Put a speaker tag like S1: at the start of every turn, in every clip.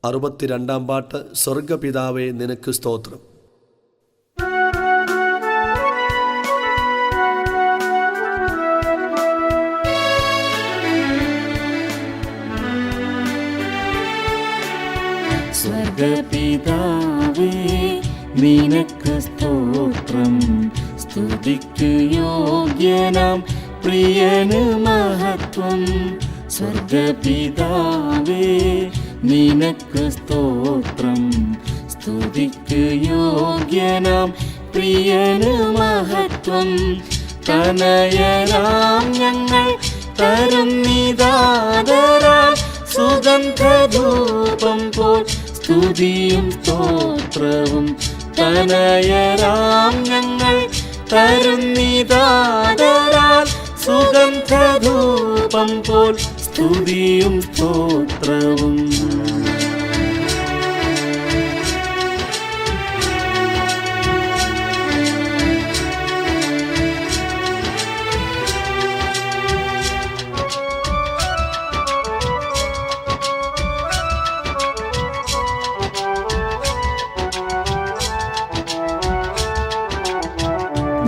S1: 62 പാട്ട്. സ്വർഗപിതാവേ നിനക്ക് സ്തോത്രം.
S2: സ്വർഗപിതാവേ നിനക്ക് സ്തോത്രം. സ്തുതിക്കു യോഗ്യനാം പ്രിയന് മഹത്വം. സ്വർഗപിതാവേ നിനക്ക് സ്തോത്രം. സ്തുതിക്കു യോഗ്യനാം പ്രിയന് മഹത്വം. തനയരാം ഞങ്ങൾ തരുന്നിതാദരാൽ സുഗന്ധധൂപം പോൽ സ്തുതിയും സ്തോത്രവും. തനയരാം ഞങ്ങൾ തരുന്നിതാദരാൽ സുഗന്ധധൂപം പോൽ സ്തുതിയും സ്തോത്രവും.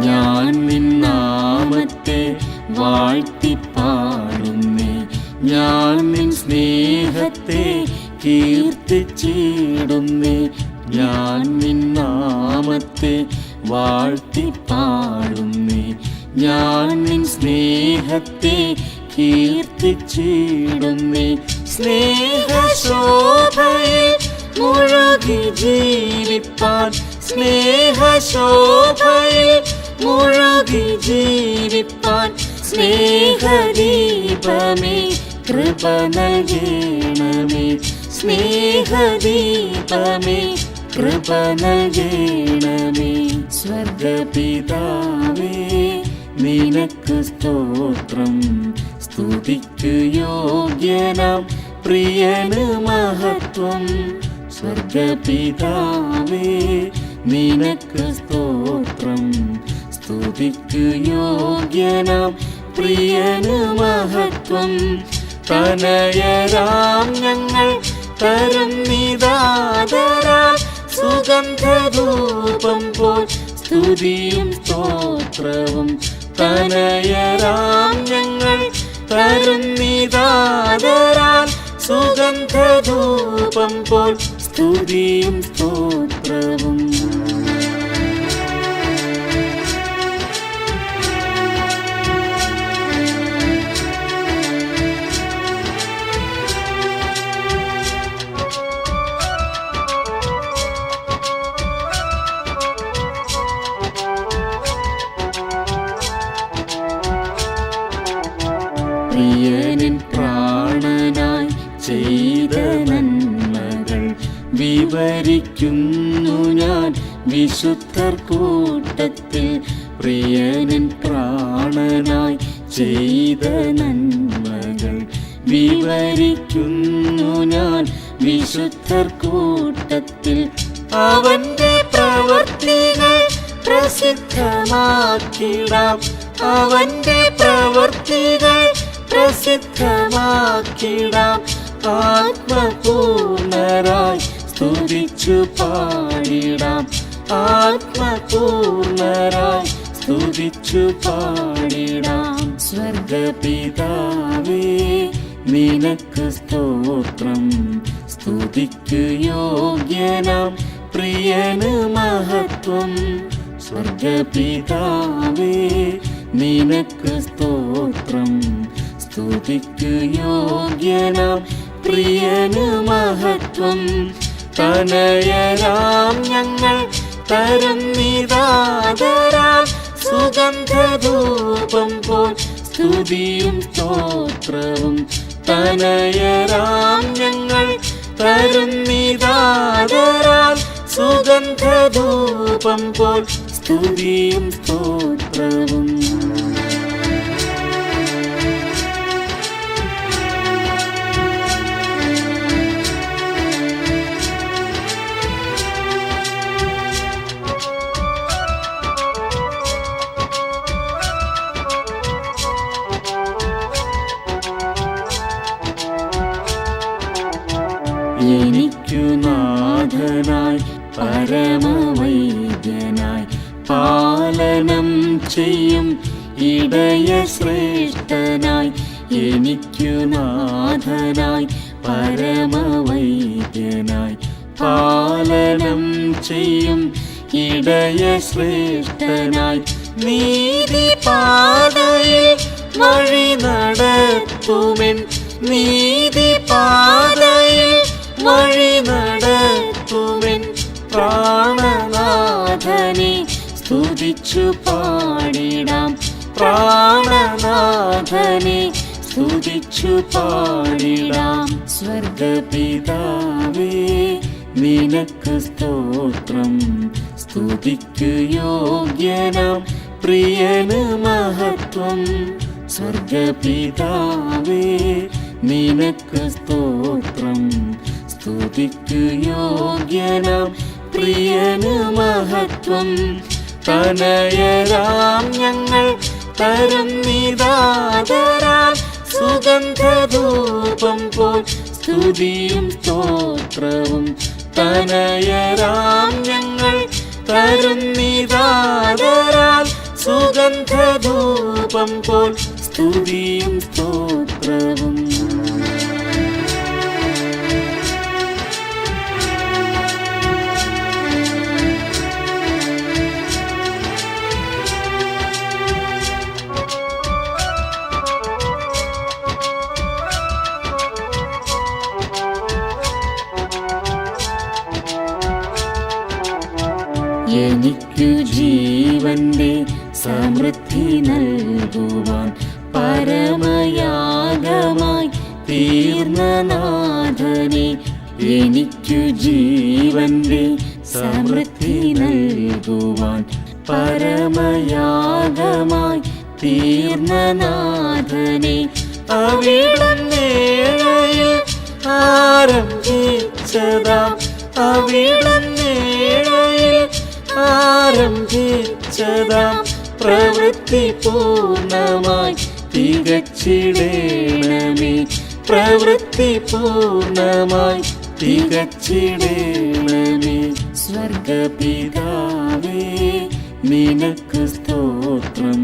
S2: ഞാൻ നിൻ നാമത്തെ വാഴ്ത്തിപ്പാടുന്നേ. ഞാൻ നിൻ സ്നേഹത്തെ കീർത്തിച്ചിടുന്നേ. ഞാൻ നിൻ നാമത്തെ വാഴ്ത്തിപ്പാടുന്നേ. ഞാൻ നിൻ സ്നേഹത്തെ കീർത്തിച്ചിടുന്നേ. സ്നേഹശോഭയിൽ മുഴുകി ജീവിപ്പാൻ, സ്നേഹശോഭയിൽ മുഴുകി ജീവിപ്പാൻ സ്നേഹദീപമേ കൃപ നൽകണമേ. സ്നേഹദീപമേ കൃപ നൽകണമേ. സ്വർഗപിതാവേ നിനക്ക് സ്തോത്രം. സ്തുതിക്കു യോഗ്യനാം പ്രിയന് മഹത്വം. സ്വർഗപിതാവേ നിനക്ക് സ്തോത്രം. സ്തുതിക്കു യോഗ്യനാം പ്രിയന് മഹത്വം. തനയരാം ഞങ്ങൾ തരുന്നിതാദരാൽ സുഗന്ധധൂപം പോൽ സ്തുതിയും സ്തോത്രവും. തനയരാം ഞങ്ങൾ തരുന്നിതാദരാൽ സുഗന്ധധൂപം പോൽ സ്തുതിയും സ്തോത്രവും. പ്രിയനിൻ പ്രാണനായി ചെയ്ത നന്മകൾ വിവരിക്കുന്നു ഞാൻ വിശുദ്ധർ കൂട്ടത്തിൽ. പ്രിയനിൻ പ്രാണനായി ചെയ്ത നന്മകൾ വിവരിക്കുന്നു ഞാൻ വിശുദ്ധർ കൂട്ടത്തിൽ. അവന്റെ പ്രവൃത്തികൾ പ്രസിദ്ധമാക്കിടാം. അവന്റെ പ്രവൃത്തികൾ പ്രസിദ്ധമാക്കിടാം. ആത്മപൂർണരായി സ്തുതിച്ചു പാടിടാം. ആത്മപൂർണരായി സ്തുതിച്ചു പാടിടാം. സ്വർഗപിതാവേ നിനക്ക് സ്തോത്രം. സ്തുതിക്കു യോഗ്യനാം പ്രിയന് മഹത്വം. സ്വർഗപിതാവേ നിനക്ക് സ്തോത്രം. സ്തുതിക്കു യോഗ്യനാം പ്രിയന് മഹത്വം. തനയരാം ഞങ്ങൾ തരുന്നിതാദരാൽ സുഗന്ധധൂപം പോൽ സ്തുതിയും സ്തോത്രവും. തനയരാം ഞങ്ങൾ തരുന്നിതാദരാൽ സുഗന്ധധൂപം പോൽ സ്തുതിയും സ്തോത്രവും. എനിക്ക് എനിക്കു നാഥനായി പരമവൈദ്യനായി പാലനം ചെയ്യും ഇടയ ശ്രേഷ്ഠനായി എനിക്കു നാഥനായി പരമവൈദ്യനായി പാലനം ചെയ്യും ഇടയ ശ്രേഷ്ഠനായി നീതിപാതയിൽ വഴി നടത്തുമെൻ നീതിപാതയിൽ വഴി നടത്തുമെൻ പ്രാണനാഥനെ സ്തുതിച്ചു പാടിടാം പ്രാണനാഥനെ സ്തുതിച്ചു പാടിടാം സ്വർഗപിതാവേ നിനക്ക് സ്തോത്രം സ്തുതിക്കു യോഗ്യനാം പ്രിയന് മഹത്വം സ്വർഗപിതാവേ നിനക്ക് സ്തോത്രം സ്തുതിക്കു യോഗ്യനാം പ്രിയന് മഹത്വം തനയരാം ഞങ്ങൾ തരുന്നിതാദരാൽ സുഗന്ധധൂപം പോൽ സ്തുതിയും സ്തോത്രവും തനയരാം ഞങ്ങൾ തരുന്നിതാദരാൽ സുഗന്ധധൂപം പോൽ സ്തുതിയും സ്തോത്രവും എനിക്കു ജീവന്റെ സമൃദ്ധി നൽകുവാൻ പരമയാഗമായി തീർന്ന നാഥനെ എനിക്കു ജീവന്റെ സമൃദ്ധി നൽകുവാൻ പരമയാഗമായി തീർന്ന നാഥനെ അവിടുന്നേഴയിൽ ആരംഭിച്ചതാം അവിടുന്നേഴയിൽ ആരംഭിച്ചതാം പ്രവൃത്തി പൂർണ്ണമായി തികച്ചിടേണമേ പ്രവൃത്തി പൂർണ്ണമായി തികച്ചിടേണമേ സ്വർഗപിതാവേ നിനക്ക് സ്തോത്രം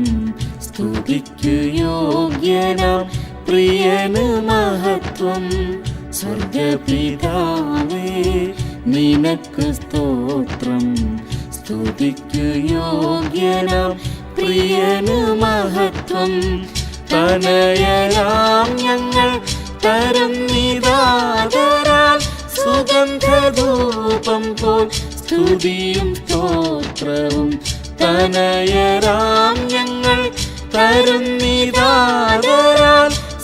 S2: സ്തുതിക്കു യോഗ്യനാം പ്രിയന് മഹത്വം സ്വർഗപിതാവേ നിനക്ക് സ്തോത്രം സ്തുതിക്കു യോഗ്യനാം പ്രിയന് മഹത്വം തനയരാം ഞങ്ങൾ തരുന്നിതാദരാൽ സുഗന്ധധൂപം പോൽ സ്തുതിയും സ്തോത്രവും തനയരാം ഞങ്ങൾ തരുന്നിതാദരാൽ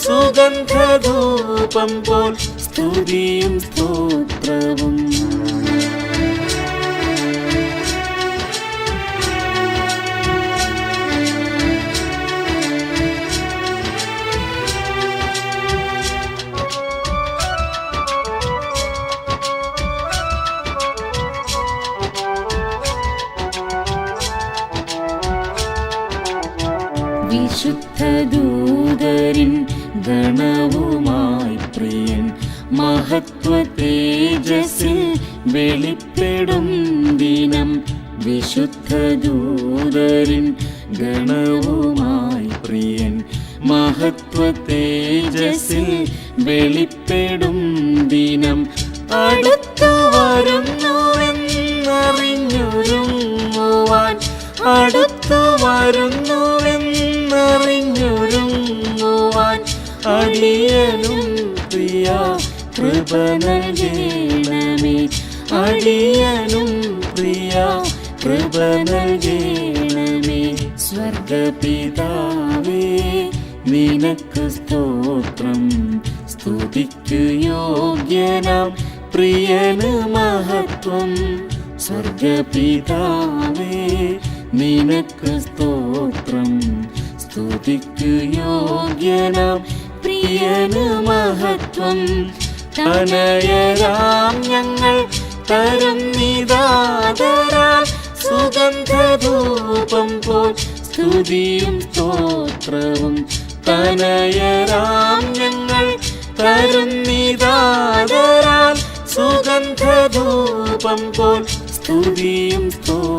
S2: സുഗന്ധധൂപം പോൽ സ്തുതിയും സ്തോത്രവും വിശുദ്ധദൂതരിൻ ഗണവുമായി പ്രിയൻ മഹത്വ തേജസ്സിൽ വെളിപ്പെടും ദിനം വിശുദ്ധദൂതരിൻ ഗണവുമായി പ്രിയൻ മഹത്വ തേജസ്സിൽ വെളിപ്പെടും ദിനം അടുത്തു വരുന്നുവെന്നറിഞ്ഞൊരുങ്ങുവാൻ അടുത്തു വരുന്നുവെന്നറിഞ്ഞൊരുങ്ങുവാൻ അടിയനും പ്രിയ കൃപ നൽകേണമേ അടിയനും പ്രിയ കൃപ നൽകേണമേ സ്വർഗപിതാവേ നിനക്ക് സ്തോത്രം സ്തുതിക്കു യോഗ്യനാം പ്രിയന് മഹത്വം സ്വർഗപിതാവേ നിനക്ക് സ്തോത്രം സ്തുതിക്കു യോഗ്യനാം പ്രിയന് മഹത്വം തനയരാം ഞങ്ങൾ തരുന്നിതാദരാൽ സുഗന്ധധൂപം പോൽ സ്തുതിയും സ്തോത്രവും തനയരാം ഞങ്ങൾ തരുന്നിതാദരാൽ സുഗന്ധ ധൂപം പോൽ സ്തുതിയും സ്തോത്രവും